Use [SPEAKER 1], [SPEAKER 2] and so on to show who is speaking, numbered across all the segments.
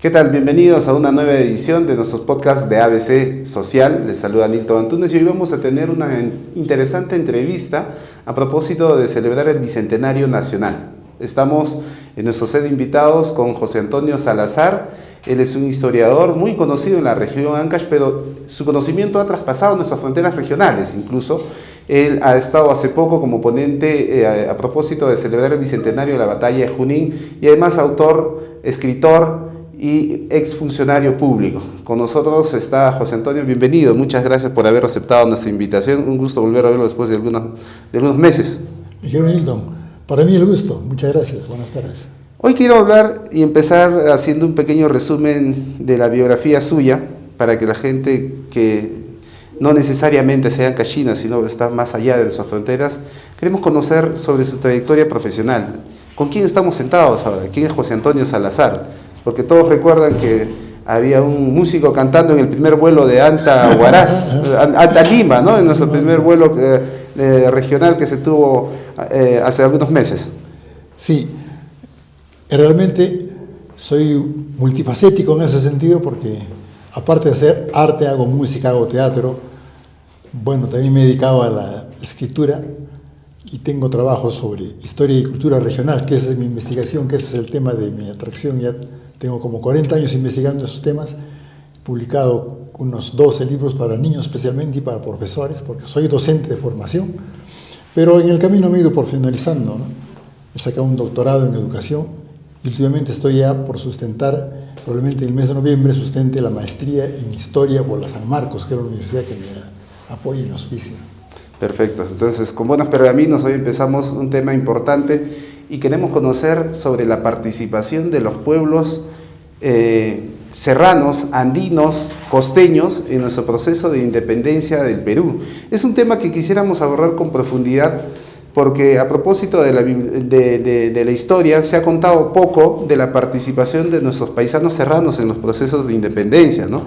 [SPEAKER 1] ¿Qué tal? Bienvenidos a una nueva edición de nuestros podcasts de ABC Social. Les saluda Nilton Antunes y hoy vamos a tener una interesante entrevista a propósito de celebrar el Bicentenario Nacional. Estamos en nuestro set de invitados con José Antonio Salazar. Él es un historiador muy conocido en la región Ancash, pero su conocimiento ha traspasado nuestras fronteras regionales. Incluso él ha estado hace poco como ponente a propósito de celebrar el Bicentenario de la Batalla de Junín y además autor, escritor y exfuncionario público. Con nosotros está José Antonio, bienvenido, muchas gracias por haber aceptado nuestra invitación, un gusto volver a verlo después de algunos meses.
[SPEAKER 2] Miguel Nilton, para mí el gusto, muchas gracias, buenas tardes.
[SPEAKER 1] Hoy quiero hablar y empezar haciendo un pequeño resumen de la biografía suya, para que la gente que no necesariamente sea ancashina, sino está más allá de nuestras fronteras, queremos conocer sobre su trayectoria profesional. ¿Con quién estamos sentados ahora? ¿Quién es José Antonio Salazar? Porque todos recuerdan que había un músico cantando en el primer vuelo de Anta Huaraz, Anta Lima, ¿no? En nuestro primer vuelo regional que se tuvo hace algunos meses.
[SPEAKER 2] Sí, realmente soy multifacético en ese sentido porque aparte de hacer arte, hago música, hago teatro. Bueno, también me he dedicado a la escritura y tengo trabajos sobre historia y cultura regional, que esa es mi investigación, que ese es el tema de mi atracción. Ya tengo como 40 años investigando esos temas, he publicado unos 12 libros para niños especialmente y para profesores, porque soy docente de formación, pero en el camino me he ido profesionalizando, ¿no? He sacado un doctorado en educación y últimamente estoy ya por sustentar, probablemente en el mes de noviembre sustente la maestría en historia por la San Marcos, que es la universidad que me apoya y me auspicia.
[SPEAKER 1] Perfecto, entonces con buenos pergaminos hoy empezamos un tema importante y queremos conocer sobre la participación de los pueblos serranos, andinos, costeños en nuestro proceso de independencia del Perú. Es un tema que quisiéramos abordar con profundidad porque a propósito de la historia se ha contado poco de la participación de nuestros paisanos serranos en los procesos de independencia, ¿no?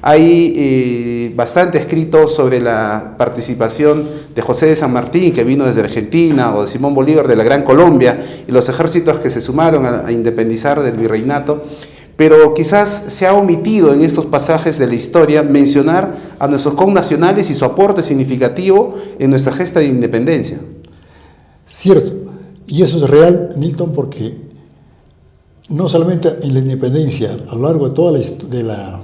[SPEAKER 1] Hay bastante escrito sobre la participación de José de San Martín, que vino desde Argentina, o de Simón Bolívar de la Gran Colombia, y los ejércitos que se sumaron a independizar del virreinato, pero quizás se ha omitido en estos pasajes de la historia mencionar a nuestros connacionales y su aporte significativo en nuestra gesta de independencia.
[SPEAKER 2] Cierto, y eso es real, Nilton, porque no solamente en la independencia, a lo largo de toda la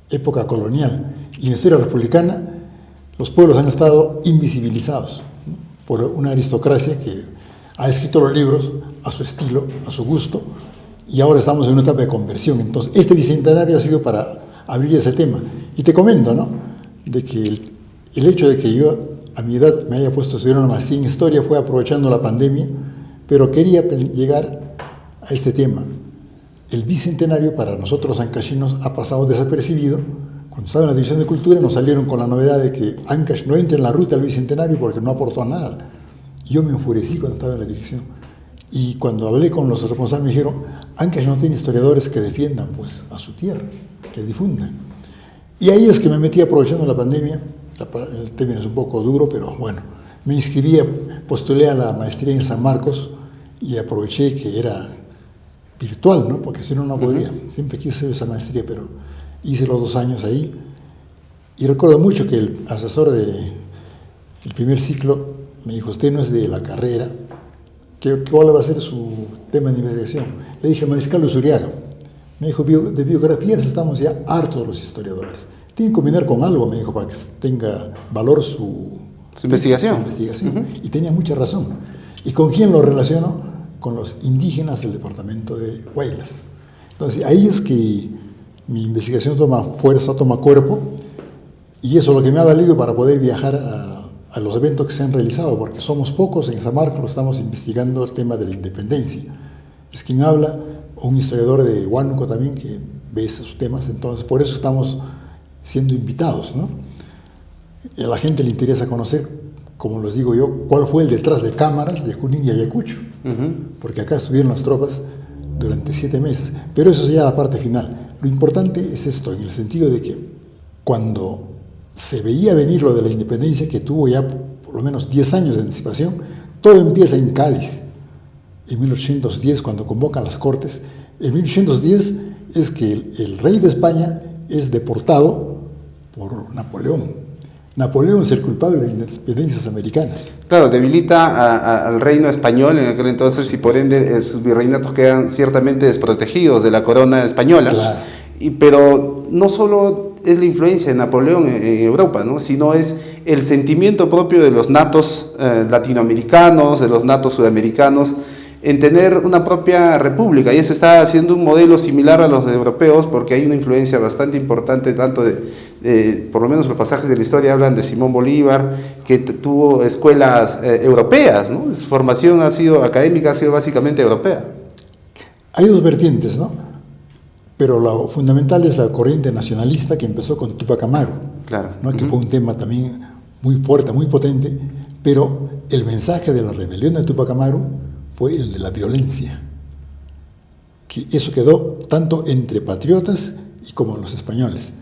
[SPEAKER 2] época colonial y en la historia republicana, los pueblos han estado invisibilizados, ¿no? Por una aristocracia que ha escrito los libros a su estilo, a su gusto, y ahora estamos en una etapa de conversión. Entonces, este bicentenario ha sido para abrir ese tema. Y te comento, ¿no?, de que el hecho de que yo a mi edad me haya puesto a estudiar una maestría en historia fue aprovechando la pandemia, pero quería llegar a este tema. El bicentenario para nosotros ancashinos ha pasado desapercibido. Cuando estaba en la División de Cultura nos salieron con la novedad de que Ancash no entra en la ruta del bicentenario porque no aportó nada. Yo me enfurecí cuando estaba en la dirección. Y cuando hablé con los responsables me dijeron, Ancash no tiene historiadores que defiendan pues a su tierra, que difundan. Y ahí es que me metí aprovechando la pandemia. El tema es un poco duro, pero bueno, me inscribí, postulé a la maestría en San Marcos y aproveché que era virtual, ¿no?, porque si no, no podía. Siempre quise hacer esa maestría, pero hice los 2 años ahí. Y recuerdo mucho que el asesor del primer ciclo me dijo, usted no es de la carrera, ¿cuál va a ser su tema de investigación? Le dije, Mariscal Usuriaga. Me dijo, de biografías estamos ya hartos los historiadores. Tiene que combinar con algo, me dijo, para que tenga valor su
[SPEAKER 1] investigación.
[SPEAKER 2] Y tenía mucha razón. ¿Y con quién lo relaciono? Con los indígenas del departamento de Huaylas. Entonces, ahí es que mi investigación toma fuerza, toma cuerpo, y eso es lo que me ha valido para poder viajar a los eventos que se han realizado, porque somos pocos en San Marcos, estamos investigando el tema de la independencia. Es quien habla, un historiador de Huánuco también, que ve esos temas, entonces por eso estamos siendo invitados, ¿no? A la gente le interesa conocer, como les digo yo, cuál fue el detrás de cámaras de Junín y Ayacucho, porque acá estuvieron las tropas durante 7 meses, pero eso es ya la parte final. Lo importante es esto, en el sentido de que cuando se veía venir lo de la independencia, que tuvo ya por lo menos 10 años de anticipación, todo empieza en Cádiz, en 1810, cuando convocan las Cortes. En 1810 es que el rey de España es deportado por Napoleón. Napoleón es el culpable de las independencias americanas.
[SPEAKER 1] Claro, debilita al reino español en aquel entonces y por ende sus virreinatos quedan ciertamente desprotegidos de la corona española.
[SPEAKER 2] Claro.
[SPEAKER 1] Pero no solo es la influencia de Napoleón en Europa, ¿no? Sino es el sentimiento propio de los natos latinoamericanos, de los natos sudamericanos, en tener una propia república. Y se está haciendo un modelo similar a los de europeos, porque hay una influencia bastante importante, tanto por lo menos los pasajes de la historia hablan de Simón Bolívar, que tuvo escuelas europeas, ¿no? Su formación académica ha sido básicamente europea.
[SPEAKER 2] Hay dos vertientes, ¿no? Pero lo fundamental es la corriente nacionalista que empezó con Túpac Amaru,
[SPEAKER 1] Claro.
[SPEAKER 2] ¿no? Que fue un tema también muy fuerte, muy potente, pero el mensaje de la rebelión de Túpac Amaru fue el de la violencia, que eso quedó tanto entre patriotas y como los españoles.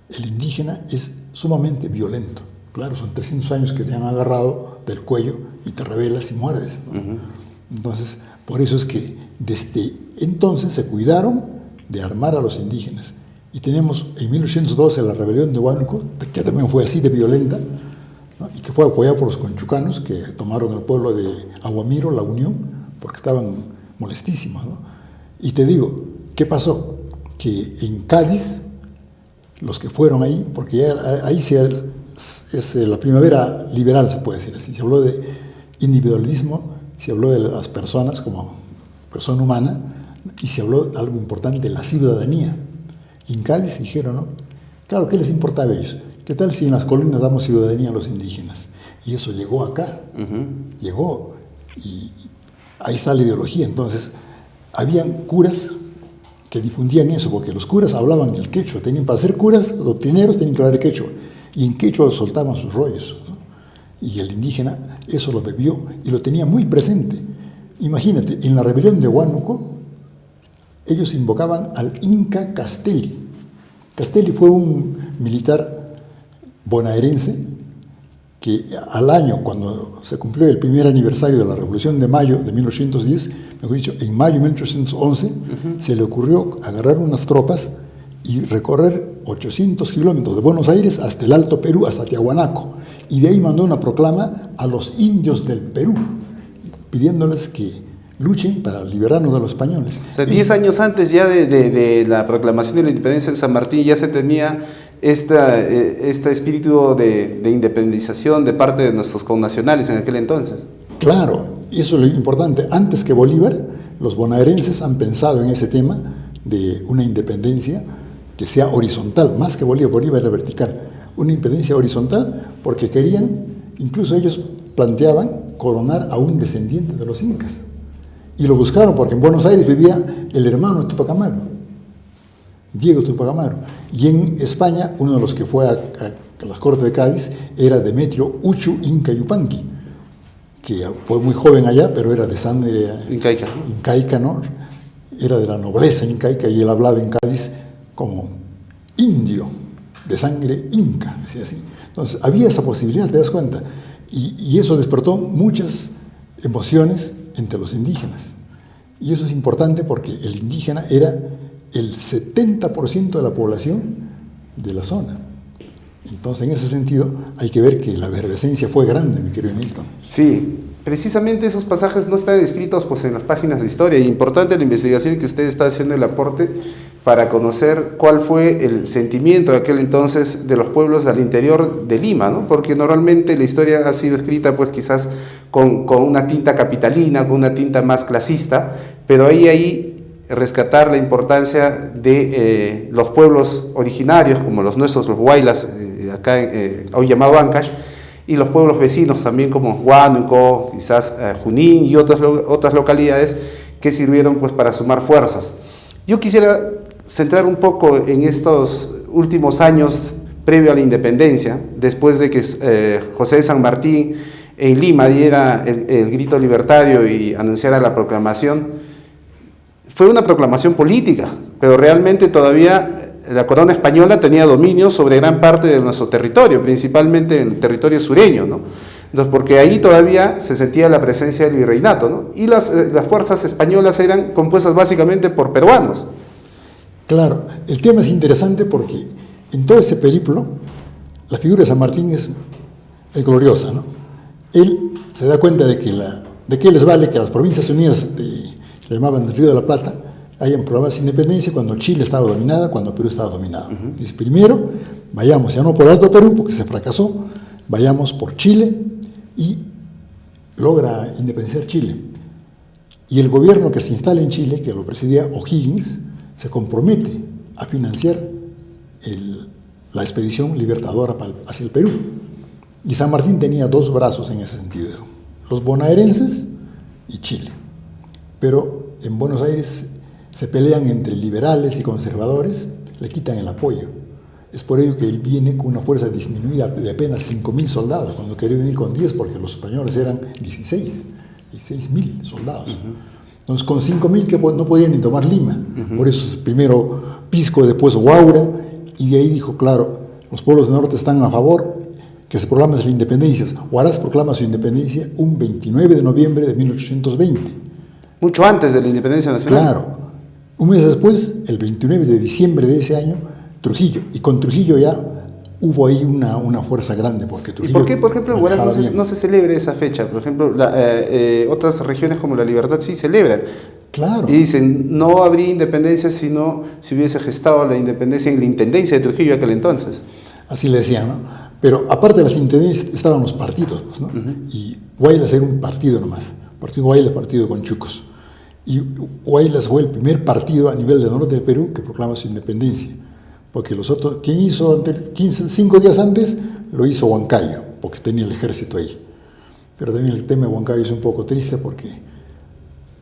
[SPEAKER 2] El indígena es sumamente violento. Claro, son 300 años que te han agarrado del cuello y te rebelas y muerdes, ¿no? Entonces, por eso es que desde entonces se cuidaron de armar a los indígenas. Y tenemos en 1812 la rebelión de Huánuco, que también fue así de violenta, ¿no? Y que fue apoyada por los conchucanos, que tomaron el pueblo de Aguamiro, La Unión, porque estaban molestísimos, ¿no? Y te digo, ¿qué pasó? Que en Cádiz, los que fueron ahí, porque ya ahí es la primavera liberal, se puede decir así, se habló de individualismo, se habló de las personas como persona humana, y se habló de algo importante, la ciudadanía. Y en Cádiz dijeron, ¿no? Claro, ¿qué les importaba a ellos? ¿Qué tal si en las colinas damos ciudadanía a los indígenas? Y eso llegó acá, llegó, y ahí está la ideología. Entonces, habían curas que difundían eso, porque los curas hablaban el quechua, para ser curas, doctrineros, tenían que hablar el quechua, y en quechua soltaban sus rollos, ¿no? Y el indígena eso lo bebió y lo tenía muy presente. Imagínate, en la rebelión de Huánuco, ellos invocaban al Inca Castelli. Castelli fue un militar bonaerense que al año, cuando se cumplió el primer aniversario de la Revolución de Mayo de 1810, mejor dicho, en mayo de 1811, se le ocurrió agarrar unas tropas y recorrer 800 kilómetros de Buenos Aires hasta el Alto Perú, hasta Tiahuanaco, y de ahí mandó una proclama a los indios del Perú, pidiéndoles que luchen para liberarnos de los españoles.
[SPEAKER 1] O sea, 10 años antes ya de la proclamación de la independencia de San Martín ya se tenía este espíritu de independización de parte de nuestros connacionales en aquel entonces.
[SPEAKER 2] Claro, eso es lo importante. Antes que Bolívar, los bonaerenses han pensado en ese tema de una independencia que sea horizontal, más que Bolívar. Bolívar era vertical. Una independencia horizontal porque querían, incluso ellos planteaban coronar a un descendiente de los incas. Y lo buscaron porque en Buenos Aires vivía el hermano de Túpac Amaru, Diego Túpac Amaru. Y en España, uno de los que fue a las Cortes de Cádiz era Demetrio Uchu Inca Yupanqui, que fue muy joven allá, pero era de sangre incaica, ¿no? Era de la nobleza incaica y él hablaba en Cádiz como indio, de sangre inca, decía así. Entonces, había esa posibilidad, ¿te das cuenta? Y eso despertó muchas emociones entre los indígenas. Y eso es importante porque el indígena era el 70% de la población de la zona. Entonces, en ese sentido, hay que ver que la efervescencia fue grande, mi querido Milton.
[SPEAKER 1] Sí, precisamente esos pasajes no están escritos pues, en las páginas de historia. Y importante la investigación que usted está haciendo, el aporte para conocer cuál fue el sentimiento de aquel entonces de los pueblos al interior de Lima, ¿no? Porque normalmente la historia ha sido escrita pues quizás con una tinta capitalina, con una tinta más clasista, pero ahí rescatar la importancia de los pueblos originarios, como los nuestros, los huaylas, acá hoy llamado Ancash, y los pueblos vecinos también como Huánuco, quizás Junín y otras localidades que sirvieron pues para sumar fuerzas. Yo quisiera centrar un poco en estos últimos años previo a la independencia, después de que José de San Martín en Lima diera el grito libertario y anunciara la proclamación. Fue una proclamación política, pero realmente todavía la corona española tenía dominio sobre gran parte de nuestro territorio, principalmente en el territorio sureño, ¿no? Entonces, porque ahí todavía se sentía la presencia del virreinato, ¿no? Y las fuerzas españolas eran compuestas básicamente por peruanos.
[SPEAKER 2] Claro, el tema es interesante porque en todo ese periplo, la figura de San Martín es gloriosa, ¿no? Él se da cuenta de qué les vale que las Provincias Unidas, que llamaban el Río de la Plata, hayan proclamado su independencia cuando Chile estaba dominada, cuando Perú estaba dominado. Dice, primero, vayamos, ya no por Alto Perú, porque se fracasó, vayamos por Chile y logra independizar Chile. Y el gobierno que se instala en Chile, que lo presidía O'Higgins, se compromete a financiar la expedición libertadora hacia el Perú. Y San Martín tenía dos brazos en ese sentido, los bonaerenses y Chile. Pero en Buenos Aires se pelean entre liberales y conservadores, le quitan el apoyo. Es por ello que él viene con una fuerza disminuida de apenas 5.000 soldados, cuando quería venir con 10, porque los españoles eran 16.000 soldados. Entonces, con 5.000 que no podían ni tomar Lima. Por eso, primero Pisco, después Huaura, y de ahí dijo, claro, los pueblos del norte están a favor, que se proclama la independencia. Huaraz proclama su independencia un 29 de noviembre de 1820.
[SPEAKER 1] Mucho antes de la independencia nacional.
[SPEAKER 2] Claro. Un mes después, el 29 de diciembre de ese año, Trujillo. Y con Trujillo ya hubo ahí una fuerza grande. Porque Trujillo,
[SPEAKER 1] ¿y por qué, por ejemplo, en Huaraz no se celebra esa fecha? Por ejemplo, otras regiones como La Libertad sí celebran.
[SPEAKER 2] Claro.
[SPEAKER 1] Y dicen, no habría independencia si hubiese gestado la independencia en la intendencia de Trujillo aquel entonces.
[SPEAKER 2] Así le decían, ¿no? Pero aparte de las intendencias estaban los partidos, pues, ¿no? Y Huaylas era un partido nomás. Partido Huaylas, partido con Chucos. Y Huaylas fue el primer partido a nivel del norte del Perú que proclama su independencia. Porque los otros, ¿quién hizo 5 días antes? Lo hizo Huancayo, porque tenía el ejército ahí. Pero también el tema de Huancayo es un poco triste porque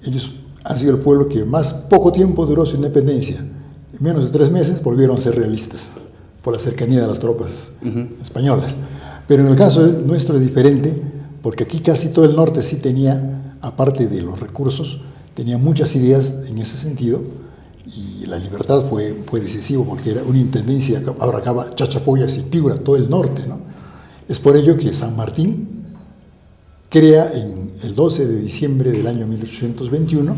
[SPEAKER 2] ellos han sido el pueblo que más poco tiempo duró su independencia. En menos de 3 meses volvieron a ser realistas, por la cercanía de las tropas españolas. Pero en el caso nuestro es diferente, porque aquí casi todo el norte sí tenía, aparte de los recursos, tenía muchas ideas en ese sentido, y La Libertad fue decisivo, porque era una intendencia, ahora acaba Chachapoyas y Piura, todo el norte, ¿no? Es por ello que San Martín crea en el 12 de diciembre del año 1821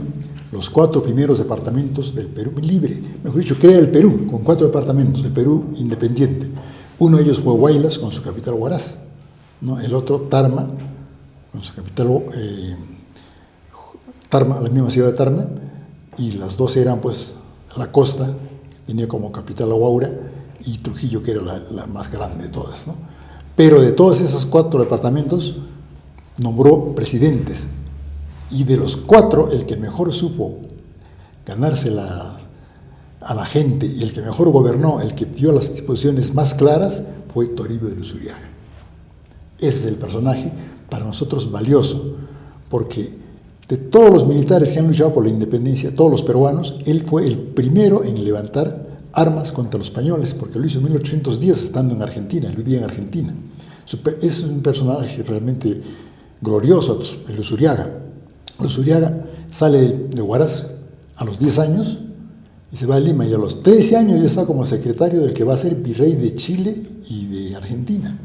[SPEAKER 2] los 4 primeros departamentos del Perú libre. Mejor dicho, crea el Perú con 4 departamentos, el Perú independiente. Uno de ellos fue Huaylas, con su capital Huaraz, ¿no? El otro, Tarma, con su capital Tarma, la misma ciudad de Tarma, y las dos eran, pues, la costa, tenía como capital Huaura, y Trujillo, que era la más grande de todas, ¿no? Pero de todos esos 4 departamentos, nombró presidentes. Y de los 4, el que mejor supo ganarse a la gente y el que mejor gobernó, el que dio las disposiciones más claras, fue Toribio de Luzuriaga. Ese es el personaje para nosotros valioso, porque de todos los militares que han luchado por la independencia, todos los peruanos, él fue el primero en levantar armas contra los españoles, porque lo hizo en 1810 estando en Argentina, él vivía en Argentina. Es un personaje realmente glorioso, el Luzuriaga. Luzuriaga sale de Huaraz a los 10 años y se va a Lima, y a los 13 años ya está como secretario del que va a ser virrey de Chile y de Argentina.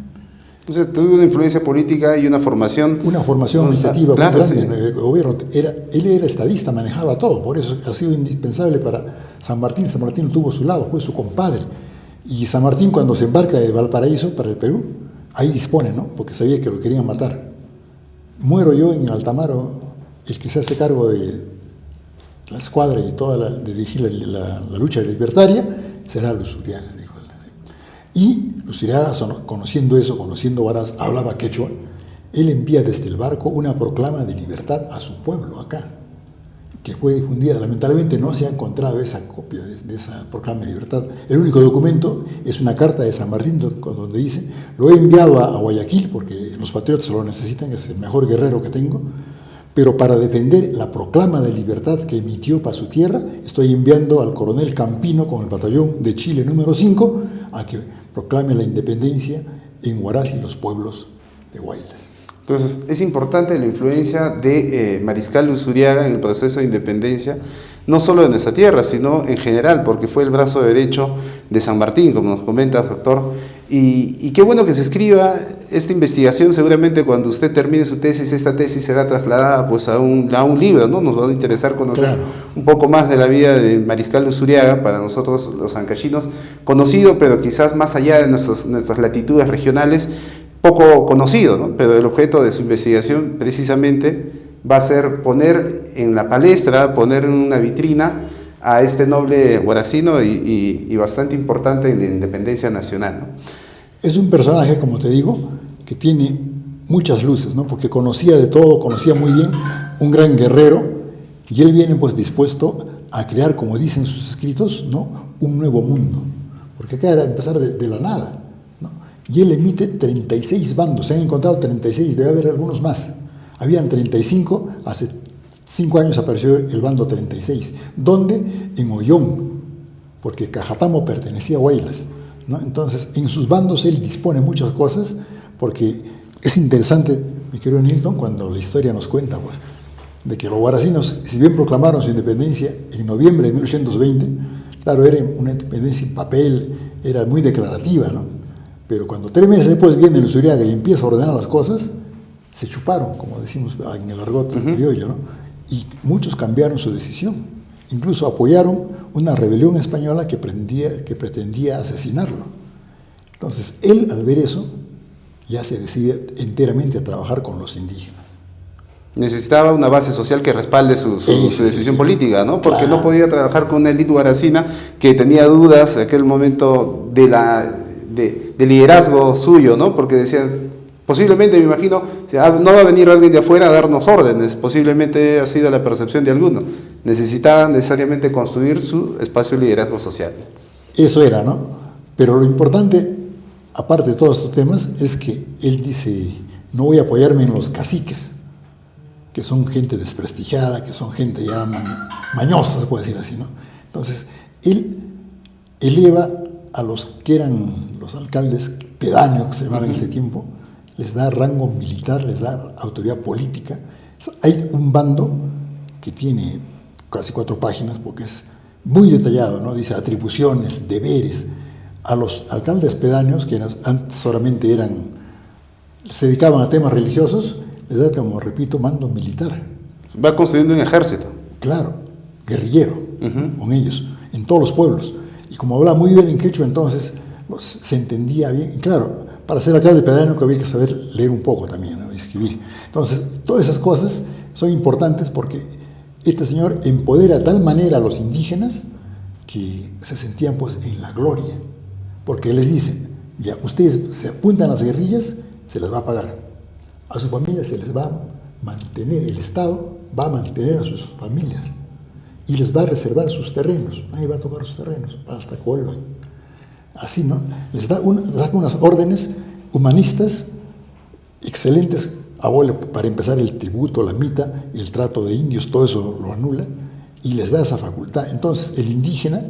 [SPEAKER 1] Entonces tuvo una influencia política y una formación.
[SPEAKER 2] Una formación administrativa
[SPEAKER 1] claro,
[SPEAKER 2] muy grande
[SPEAKER 1] sí.
[SPEAKER 2] en el gobierno. Él era estadista, manejaba todo, por eso ha sido indispensable para San Martín. San Martín lo tuvo a su lado, fue su compadre. Y San Martín, cuando se embarca de Valparaíso para el Perú, ahí dispone, ¿no? Porque sabía que lo querían matar. Muero yo en Altamaro, el que se hace cargo de la escuadra y de dirigir la lucha libertaria, será Luzuriaga, dijo él. Y Luzuriaga, conociendo Huaraz, hablaba quechua, él envía desde el barco una proclama de libertad a su pueblo acá, que fue difundida. Lamentablemente no se ha encontrado esa copia de esa proclama de libertad. El único documento es una carta de San Martín donde dice: lo he enviado a Guayaquil porque los patriotas lo necesitan, es el mejor guerrero que tengo, pero para defender la proclama de libertad que emitió para su tierra, estoy enviando al coronel Campino con el batallón de Chile número 5 a que proclame la independencia en Huaraz y los pueblos de Huaylas.
[SPEAKER 1] Entonces, es importante la influencia de Mariscal Luzuriaga en el proceso de independencia, no solo de nuestra tierra, sino en general, porque fue el brazo derecho de San Martín, como nos comenta, doctor. Y qué bueno que se escriba esta investigación. Seguramente cuando usted termine su tesis, esta tesis será trasladada pues a un libro, ¿no? Nos va a interesar conocer un poco más de la vida de Mariscal Luzuriaga, para nosotros los ancachinos, conocido, pero quizás más allá de nuestras latitudes regionales, poco conocido, ¿no? Pero el objeto de su investigación precisamente va a ser poner en la palestra, poner en una vitrina a este noble guaracino y bastante importante en la independencia nacional, ¿no?
[SPEAKER 2] Es un personaje, como te digo, que tiene muchas luces, ¿no? Porque conocía de todo, conocía muy bien, un gran guerrero, y él viene pues dispuesto a crear, como dicen sus escritos, ¿no? Un nuevo mundo, porque acá era empezar de la nada, ¿no? Y él emite 36 bandos, se han encontrado 36, debe haber algunos más. Habían 35, hace 5 años apareció el bando 36, donde en Ollón, porque Cajatamo pertenecía a Huaylas, ¿no? Entonces, en sus bandos él dispone muchas cosas, porque es interesante, mi querido Nilton, cuando la historia nos cuenta, pues, de que los guaracinos, si bien proclamaron su independencia en noviembre de 1820, claro, era una independencia en papel, era muy declarativa, ¿no? Pero cuando 3 meses después viene Luzuriaga y empieza a ordenar las cosas, se chuparon, como decimos en el argot criollo, ¿no? Y muchos cambiaron su decisión, incluso apoyaron una rebelión española que pretendía asesinarlo. Entonces, él al ver eso, ya se decide enteramente a trabajar con los indígenas.
[SPEAKER 1] Necesitaba una base social que respalde su decisión política, ¿no? Porque no podía trabajar con una élite guaracina que tenía dudas en aquel momento de liderazgo suyo, ¿no? Porque decían, posiblemente, me imagino, no va a venir alguien de afuera a darnos órdenes, posiblemente ha sido la percepción de alguno. Necesitaban necesariamente construir su espacio de liderazgo social.
[SPEAKER 2] Eso era, ¿no? Pero lo importante, aparte de todos estos temas, es que él dice, no voy a apoyarme en los caciques, que son gente desprestigiada, que son gente ya mañosa, se puede decir así, ¿no? Entonces, él eleva a los que eran los alcaldes pedáneos, que se llamaban en ese tiempo, les da rango militar, les da autoridad política. Hay un bando que tiene casi 4 páginas, porque es muy detallado, ¿no? Dice atribuciones, deberes. A los alcaldes pedáneos, que antes solamente se dedicaban a temas religiosos, les da, como repito, mando militar.
[SPEAKER 1] Va construyendo un ejército.
[SPEAKER 2] Claro, guerrillero, con ellos, en todos los pueblos. Y como hablaba muy bien en quechua, entonces se entendía bien. Y claro, para ser alcalde pedáneo había que saber leer un poco también, ¿no? Escribir. Entonces, todas esas cosas son importantes porque este señor empodera de tal manera a los indígenas que se sentían pues en la gloria. Porque él les dice, ya, ustedes se apuntan a las guerrillas, se les va a pagar. A sus familias se les va a mantener, el Estado va a mantener a sus familias y les va a reservar sus terrenos. Nadie va a tocar sus terrenos hasta que vuelvan. Así, ¿no? Les da unas órdenes humanistas excelentes. Para empezar, el tributo, la mita, el trato de indios, todo eso lo anula y les da esa facultad. Entonces, el indígena,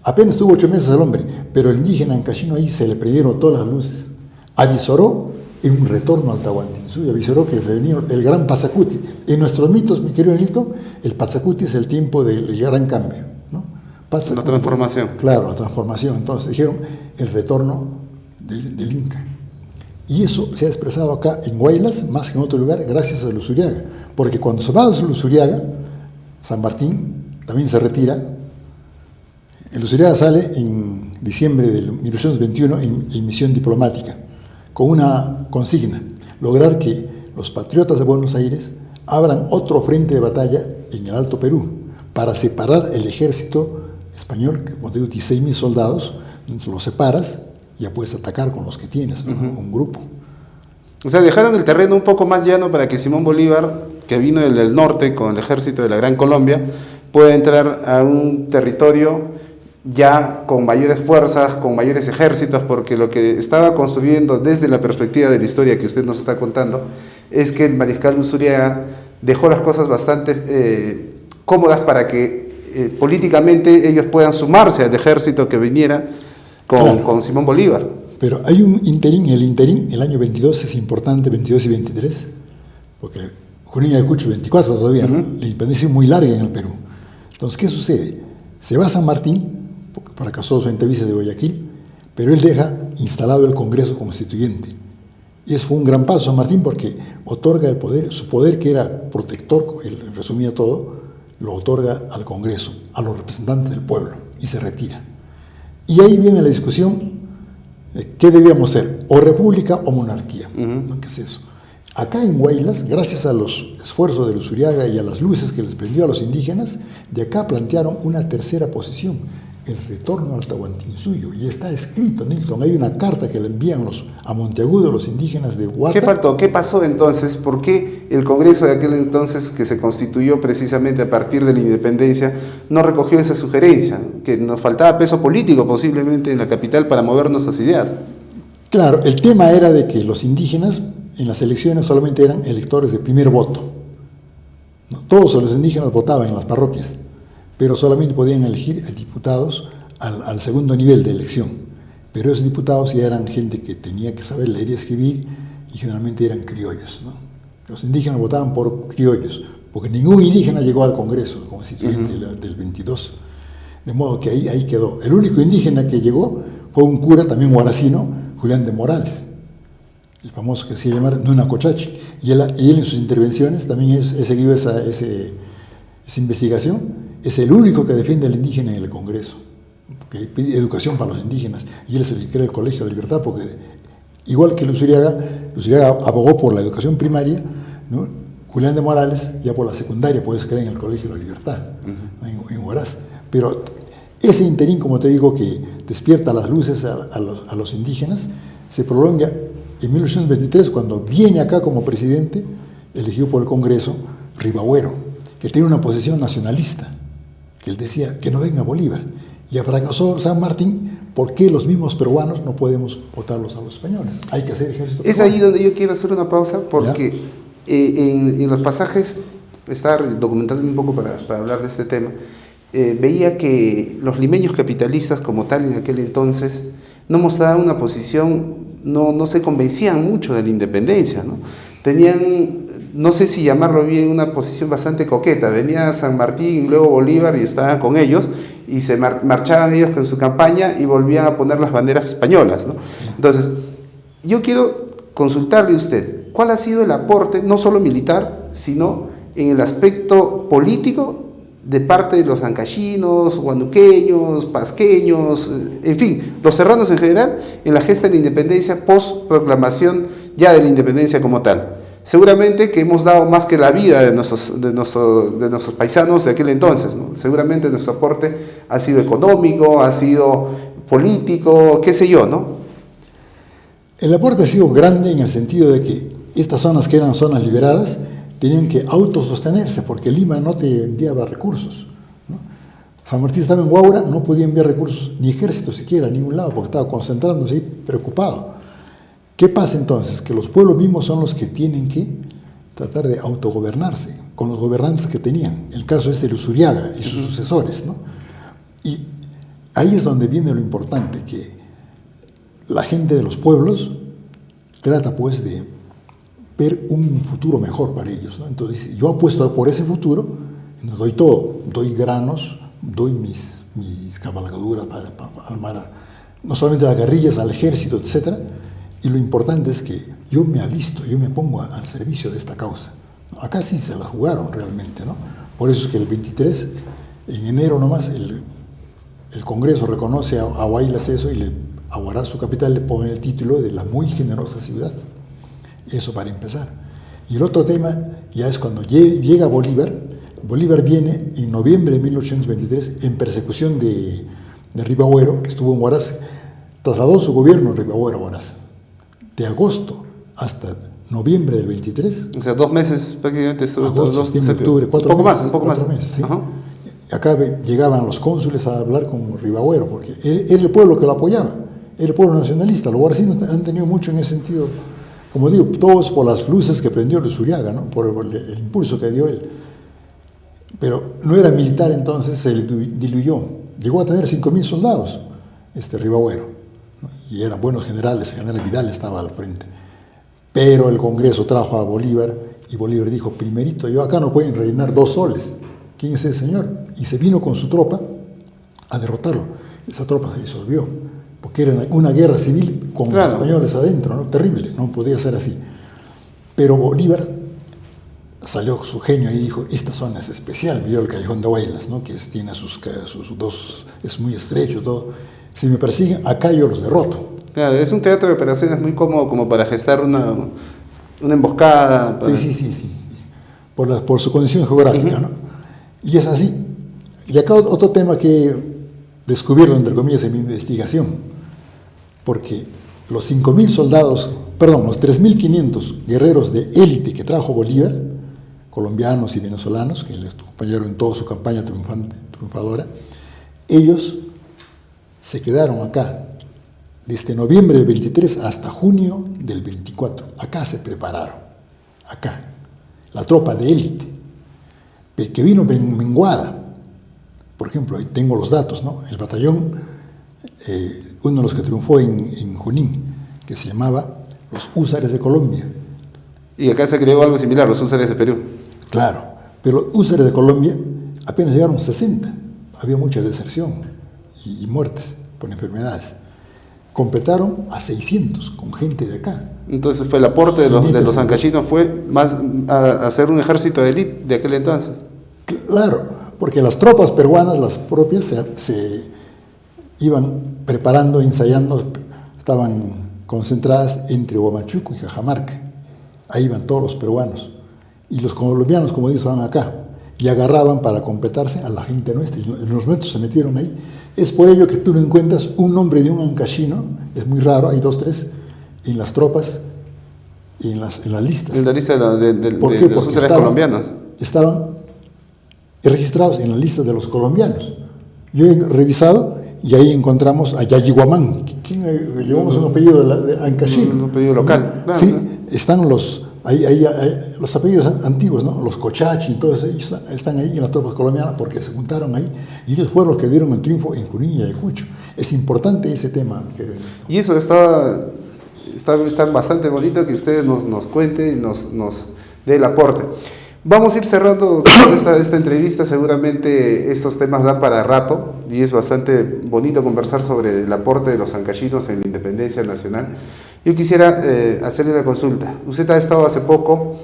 [SPEAKER 2] apenas tuvo 8 meses el hombre, pero el indígena ancachino ahí se le prendieron todas las luces. Avisoró en un retorno al Tahuantinsuyo, avisoró que venía el gran Pazacuti. En nuestros mitos, mi querido Nilton, el Pazacuti es el tiempo del gran cambio, ¿no? Pazacuti,
[SPEAKER 1] la transformación.
[SPEAKER 2] Claro, la transformación. Entonces dijeron el retorno del Inca. Y eso se ha expresado acá en Huaylas, más que en otro lugar, gracias a Luzuriaga. Porque cuando se va a Luzuriaga, San Martín también se retira. Luzuriaga sale en diciembre de 1821 en misión diplomática, con una consigna: lograr que los patriotas de Buenos Aires abran otro frente de batalla en el Alto Perú, para separar el ejército español, que como te digo, 16.000 soldados, los separas, ya puedes atacar con los que tienes, ¿no? Un grupo.
[SPEAKER 1] O sea, dejaron el terreno un poco más llano para que Simón Bolívar, que vino del norte con el ejército de la Gran Colombia, pueda entrar a un territorio ya con mayores fuerzas, con mayores ejércitos, porque lo que estaba construyendo desde la perspectiva de la historia que usted nos está contando es que el mariscal Luzuriaga dejó las cosas bastante cómodas para que políticamente ellos puedan sumarse al ejército que viniera con Simón Bolívar.
[SPEAKER 2] Pero hay un interín, el año 22 es importante, 22 y 23, porque Junín Ayacucho 24 todavía, ¿no? La independencia es muy larga en el Perú. Entonces, ¿qué sucede? Se va a San Martín, porque fracasó su entrevista de Guayaquil, pero él deja instalado el Congreso Constituyente. Y eso fue un gran paso San Martín porque otorga el poder, su poder que era protector, él resumía todo, lo otorga al Congreso, a los representantes del pueblo, y se retira. Y ahí viene la discusión de qué debíamos ser, o república o monarquía. ¿No? ¿Qué es eso? Acá en Huaylas, gracias a los esfuerzos de Luzuriaga y a las luces que les prendió a los indígenas, de acá plantearon una tercera posición, el retorno al Tahuantinsuyo, y está escrito, Nilton, hay una carta que le envían a Monteagudo, los indígenas de Huata.
[SPEAKER 1] ¿Qué faltó? ¿Qué pasó entonces? ¿Por qué el Congreso de aquel entonces, que se constituyó precisamente a partir de la independencia, no recogió esa sugerencia? Que nos faltaba peso político posiblemente en la capital para mover nuestras ideas.
[SPEAKER 2] Claro, el tema era de que los indígenas en las elecciones solamente eran electores de primer voto. ¿No? Todos los indígenas votaban en las parroquias, pero solamente podían elegir diputados al segundo nivel de elección. Pero esos diputados ya eran gente que tenía que saber leer y escribir y generalmente eran criollos, ¿no? Los indígenas votaban por criollos, porque ningún indígena llegó al Congreso Constituyente del 22. De modo que ahí quedó. El único indígena que llegó fue un cura, también huaracino, Julián de Morales, el famoso que se llama Nuna Cochachi. Y él en sus intervenciones, también he seguido esa investigación, es el único que defiende al indígena en el Congreso, que pide educación para los indígenas, y él es el que crea el Colegio de la Libertad, porque igual que Luzuriaga abogó por la educación primaria, ¿no? Julián de Morales ya por la secundaria, puedes creer en el Colegio de la Libertad, en Huaraz. Pero ese interín, como te digo, que despierta las luces a los indígenas, se prolonga en 1823, cuando viene acá como presidente, elegido por el Congreso, Ribagüero, que tiene una posición nacionalista, que él decía que no venga Bolívar. Ya fracasó San Martín, ¿por qué los mismos peruanos no podemos votarlos a los españoles? Hay que hacer ejército peruano.
[SPEAKER 1] Es ahí donde yo quiero hacer una pausa, porque en los pasajes, estaba documentándome un poco para hablar de este tema, veía que los limeños capitalistas como tal en aquel entonces no mostraban una posición, no se convencían mucho de la independencia, ¿no? Tenían, no sé si llamarlo bien, una posición bastante coqueta. Venía San Martín y luego Bolívar y estaban con ellos y se marchaban ellos con su campaña y volvían a poner las banderas españolas, ¿no? Entonces, yo quiero consultarle a usted, ¿cuál ha sido el aporte, no solo militar, sino en el aspecto político de parte de los ancachinos, huanuqueños, pasqueños, en fin, los serranos en general, en la gesta de la independencia post proclamación ya de la independencia como tal? Seguramente que hemos dado más que la vida de nuestros paisanos de aquel entonces, ¿no? Seguramente nuestro aporte ha sido económico, ha sido político, qué sé yo, ¿no?
[SPEAKER 2] El aporte ha sido grande en el sentido de que estas zonas que eran zonas liberadas tenían que autosostenerse porque Lima no te enviaba recursos, ¿no? San Martín estaba en Huaura, no podía enviar recursos, ni ejército siquiera, a ningún lado, porque estaba concentrándose ahí, preocupado. ¿Qué pasa entonces? Que los pueblos mismos son los que tienen que tratar de autogobernarse con los gobernantes que tenían. El caso es de Luzuriaga y sus sucesores, ¿no? Y ahí es donde viene lo importante, que la gente de los pueblos trata pues de ver un futuro mejor para ellos, ¿no? Entonces yo apuesto por ese futuro, doy todo, doy granos, doy mis cabalgaduras para armar no solamente las guerrillas, al ejército, etcétera. Y lo importante es que yo me alisto, yo me pongo al servicio de esta causa. Acá sí se la jugaron realmente, ¿no? Por eso es que el 23, en enero nomás, el Congreso reconoce a Huaylas eso y a Huaraz, su capital, le pone el título de la muy generosa ciudad. Eso para empezar. Y el otro tema ya es cuando llega Bolívar. Bolívar viene en noviembre de 1823 en persecución de Ribagüero, que estuvo en Huaraz, trasladó su gobierno en Ribagüero a Huaraz. De agosto hasta noviembre del 23.
[SPEAKER 1] O sea, 2 meses prácticamente.
[SPEAKER 2] Agosto, septiembre, octubre, 4 meses.
[SPEAKER 1] Un poco más.
[SPEAKER 2] Sí. Acá llegaban los cónsules a hablar con Ribagüero, porque era el pueblo que lo apoyaba, era el pueblo nacionalista. Los huaracinos han tenido mucho en ese sentido, como digo, todos por las luces que prendió Luzuriaga, ¿no? Por el impulso que dio él. Pero no era militar entonces, se le diluyó. Llegó a tener 5.000 soldados, Ribagüero. Y eran buenos generales, el general Vidal estaba al frente. Pero el Congreso trajo a Bolívar y Bolívar dijo, primerito, yo acá no pueden rellenar 2 soles. ¿Quién es ese señor? Y se vino con su tropa a derrotarlo. Esa tropa se disolvió. porque era una guerra civil con
[SPEAKER 1] Claro.
[SPEAKER 2] los españoles adentro, ¿no? Terrible, no podía ser así. Pero Bolívar salió su genio y dijo, esta zona es especial, vio el Callejón de Huaylas, ¿no? Que tiene sus dos, es muy estrecho, todo. Si me persiguen, acá yo los derroto.
[SPEAKER 1] Claro, es un teatro de operaciones muy cómodo como para gestar una emboscada. Para...
[SPEAKER 2] Sí. Por su condición geográfica, ¿no? Y es así. Y acá otro tema que he descubierto, entre comillas, en mi investigación, porque los 5.000 soldados, perdón, los 3.500 guerreros de élite que trajo Bolívar, colombianos y venezolanos, que le acompañaron en toda su campaña triunfadora, ellos se quedaron acá desde noviembre del 23 hasta junio del 24. Acá se prepararon, acá, la tropa de élite, que vino menguada. Por ejemplo, ahí tengo los datos, ¿no? El batallón, uno de los que triunfó en Junín, que se llamaba los Húsares de Colombia.
[SPEAKER 1] Y acá se creó algo similar, los Húsares de Perú.
[SPEAKER 2] Claro, pero los Húsares de Colombia apenas llegaron 60. Había mucha deserción y muertes por enfermedades. Completaron a 600 con gente de acá.
[SPEAKER 1] Entonces fue el aporte de los ancachinos, fue más a hacer un ejército de élite de aquel entonces.
[SPEAKER 2] Claro, porque las tropas peruanas, las propias, se iban preparando, ensayando, estaban concentradas entre Huamachuco y Cajamarca. Ahí iban todos los peruanos. Y los colombianos, como digo, estaban acá. Y agarraban para completarse a la gente nuestra. Y los nuestros se metieron ahí. Es por ello que tú no encuentras un nombre de un ancachino, es muy raro, hay 2, 3, en las tropas y en las listas.
[SPEAKER 1] En la lista de los Húsares colombianos.
[SPEAKER 2] Estaban registrados en la lista de los colombianos. Yo he revisado y ahí encontramos a Yayiguamán, llevamos un apellido de ancachino.
[SPEAKER 1] Un apellido local. Claro,
[SPEAKER 2] sí,
[SPEAKER 1] ¿no?
[SPEAKER 2] están los apellidos antiguos, ¿no? Los Cochachi, todos ellos están ahí en las tropas colombianas porque se juntaron ahí y ellos fueron los que dieron el triunfo en Junín y Ayacucho. Es importante ese tema, mi querido.
[SPEAKER 1] Y eso está bastante bonito que ustedes nos cuenten y nos dé el aporte. Vamos a ir cerrando con esta entrevista. Seguramente estos temas dan para rato y es bastante bonito conversar sobre el aporte de los ancachinos en la independencia nacional. Yo quisiera hacerle una consulta. Usted ha estado hace poco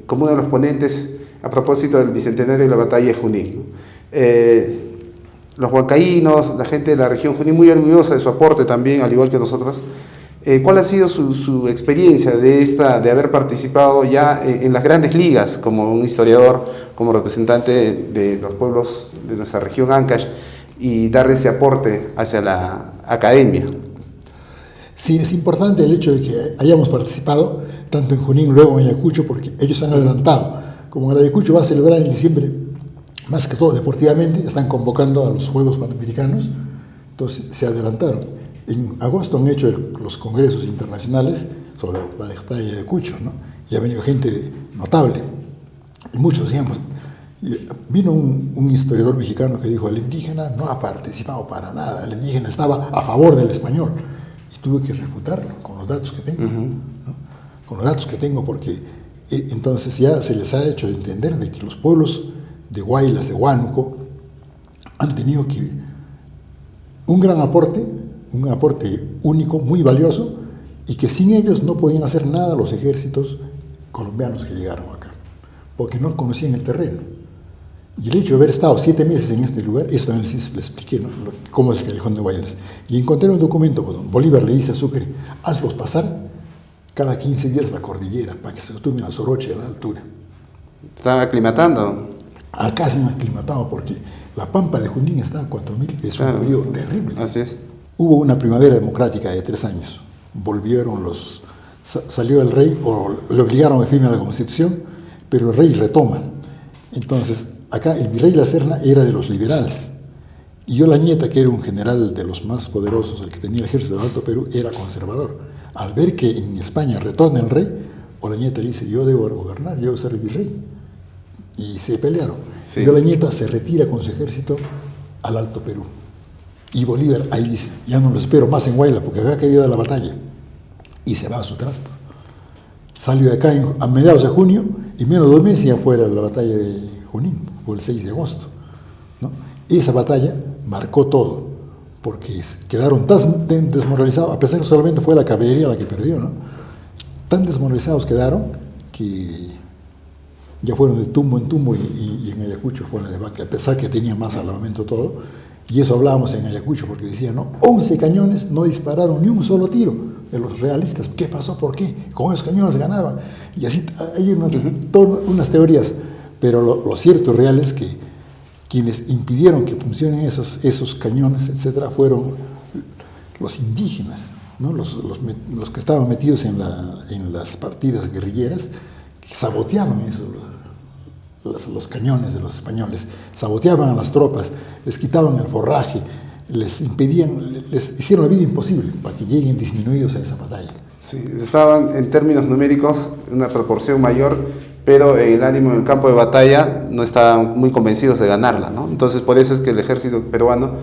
[SPEAKER 1] como uno de los ponentes a propósito del bicentenario de la batalla de Junín. Los huancaínos, la gente de la región Junín, muy orgullosa de su aporte también, al igual que nosotros. ¿Cuál ha sido su experiencia de haber participado ya en las grandes ligas como un historiador, como representante de los pueblos de nuestra región Ancash y dar ese aporte hacia la academia?
[SPEAKER 2] Sí, es importante el hecho de que hayamos participado tanto en Junín, luego en Ayacucho, porque ellos han adelantado. Como el Ayacucho va a celebrar en diciembre, más que todo deportivamente, están convocando a los Juegos Panamericanos, entonces se adelantaron. En agosto han hecho los congresos internacionales sobre la batalla de Ayacucho, ¿no? Y ha venido gente notable. Y muchos decían, pues, vino un historiador mexicano que dijo, el indígena no ha participado para nada, el indígena estaba a favor del español. Y tuve que refutarlo con los datos que tengo, ¿no? Con los datos que tengo, porque entonces ya se les ha hecho entender de que los pueblos de Huaylas, de Huánuco, han tenido que un gran aporte, un aporte único, muy valioso, y que sin ellos no podían hacer nada los ejércitos colombianos que llegaron acá, porque no conocían el terreno. Y el hecho de haber estado 7 meses en este lugar, eso también les expliqué, ¿no? Cómo es el Callejón de Huaylas. Y encontré un documento donde Bolívar le dice a Sucre, hazlos pasar cada 15 días la cordillera, para que se tomen a Soroche a la altura.
[SPEAKER 1] ¿Están aclimatando?
[SPEAKER 2] Acá se han aclimatado, porque la pampa de Junín está a 4.000, es un frío terrible.
[SPEAKER 1] Así es.
[SPEAKER 2] Hubo una primavera democrática de 3 años. Volvieron salió el rey, o le obligaron a firmar la Constitución, pero el rey retoma. Entonces, acá el virrey La Serna era de los liberales. Y Olañeta, que era un general de los más poderosos, el que tenía el ejército del Alto Perú, era conservador. Al ver que en España retorna el rey, Olañeta le dice, yo debo gobernar, yo debo ser el virrey. Y se pelearon. Sí. Y Olañeta se retira con su ejército al Alto Perú. Y Bolívar ahí dice, ya no lo espero más en Huaylas, porque había querido dar la batalla. Y se va a su transporte. Salió de acá a mediados de junio, y menos de 2 meses ya fue la batalla de Junín, fue el 6 de agosto. ¿No? Esa batalla marcó todo, porque quedaron tan desmoralizados, a pesar que solamente fue la caballería la que perdió, ¿no? Tan desmoralizados quedaron que ya fueron de tumbo en tumbo y en Ayacucho fue la debacle, a pesar que tenía más armamento todo, y eso hablábamos en Ayacucho, porque decían, ¿no? 11 cañones no dispararon ni un solo tiro de los realistas. ¿Qué pasó? ¿Por qué? Con esos cañones ganaban. Y así hay unas teorías, pero lo cierto y real es que quienes impidieron que funcionen esos cañones, etcétera, fueron los indígenas, ¿no? Los que estaban metidos en las partidas guerrilleras, que saboteaban los cañones de los españoles, saboteaban a las tropas, les quitaban el forraje, les hicieron la vida imposible para que lleguen disminuidos a esa batalla.
[SPEAKER 1] Sí, estaban en términos numéricos en una proporción mayor, pero en el ánimo en el campo de batalla no estaban muy convencidos de ganarla, ¿no? Entonces por eso es que el ejército peruano,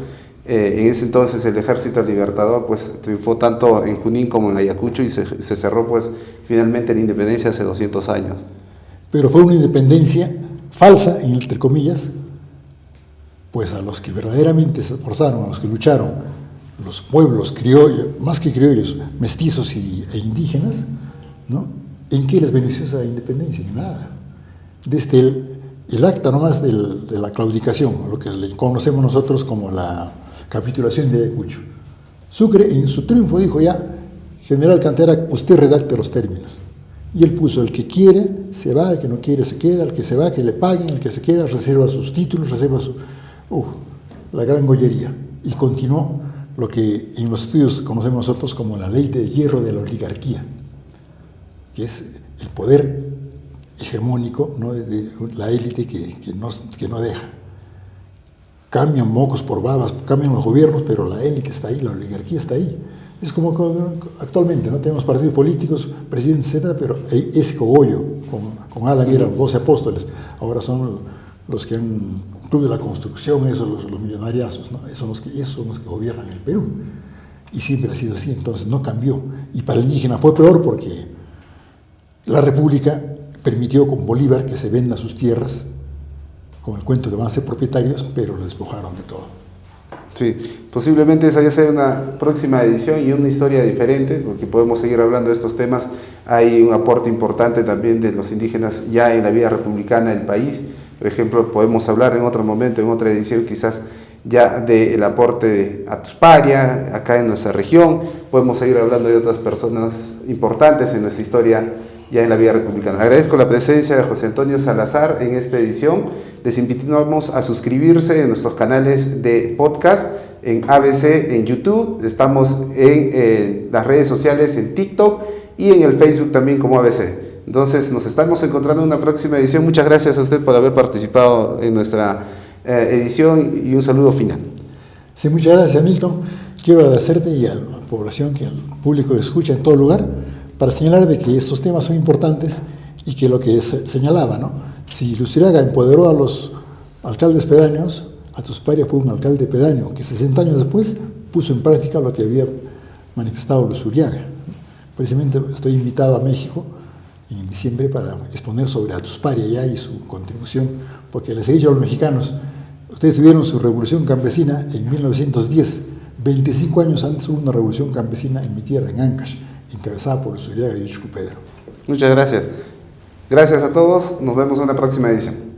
[SPEAKER 1] en ese entonces el ejército libertador, pues triunfó tanto en Junín como en Ayacucho y se cerró pues finalmente la independencia hace 200 años.
[SPEAKER 2] Pero fue una independencia falsa, entre comillas, pues a los que verdaderamente se esforzaron, a los que lucharon, los pueblos criollos, más que criollos, mestizos e indígenas, ¿no? ¿En qué les benefició esa independencia? En nada. Desde el acta nomás de la claudicación, lo que le conocemos nosotros como la capitulación de Ayacucho. Sucre en su triunfo dijo ya, general Cantera, usted redacte los términos. Y él puso, el que quiere se va, el que no quiere se queda, el que se va que le paguen, el que se queda reserva sus títulos, reserva la gran gollería. Y continuó lo que en los estudios conocemos nosotros como la ley de hierro de la oligarquía, que es el poder hegemónico, ¿no? de la élite que no deja. Cambian mocos por babas, cambian los gobiernos, pero la élite está ahí, la oligarquía está ahí. Es como actualmente, ¿no? Tenemos partidos políticos, presidentes, etcétera, pero ese cogollo con Adán eran 12 apóstoles, ahora son los que han Club de la Construcción, esos los millonariazos, ¿no? Esos son los que gobiernan el Perú. Y siempre ha sido así, entonces no cambió. Y para el indígena fue peor porque la República permitió con Bolívar que se vendan sus tierras, con el cuento que van a ser propietarios, pero lo despojaron de todo.
[SPEAKER 1] Sí, posiblemente esa ya sea una próxima edición y una historia diferente, porque podemos seguir hablando de estos temas. Hay un aporte importante también de los indígenas ya en la vida republicana del país. Por ejemplo, podemos hablar en otro momento, en otra edición quizás, ya del aporte de Atusparia, acá en nuestra región. Podemos seguir hablando de otras personas importantes en nuestra historia ya en la vida republicana. Agradezco la presencia de José Antonio Salazar en esta edición. Les invitamos a suscribirse en nuestros canales de podcast, en ABC, en YouTube. Estamos en las redes sociales, en TikTok y en el Facebook también como ABC. Entonces nos estamos encontrando en una próxima edición. Muchas gracias a usted por haber participado en nuestra edición y un saludo final.
[SPEAKER 2] Sí, muchas gracias, Milton. Quiero agradecerte y a la población, que al público que escucha en todo lugar, para señalar de que estos temas son importantes y que lo que se señalaba, ¿no? Si Luzuriaga empoderó a los alcaldes pedáneos, Atusparia fue un alcalde pedáneo que 60 años después puso en práctica lo que había manifestado Luzuriaga. Precisamente estoy invitado a México en diciembre para exponer sobre Atusparia ya y su contribución, porque les he dicho a los mexicanos, ustedes tuvieron su revolución campesina en 1910, 25 años antes hubo una revolución campesina en mi tierra, en Ancash, encabezada por Luzuriaga y Uchcu Pedro.
[SPEAKER 1] Muchas gracias. Gracias a todos, nos vemos en una próxima edición.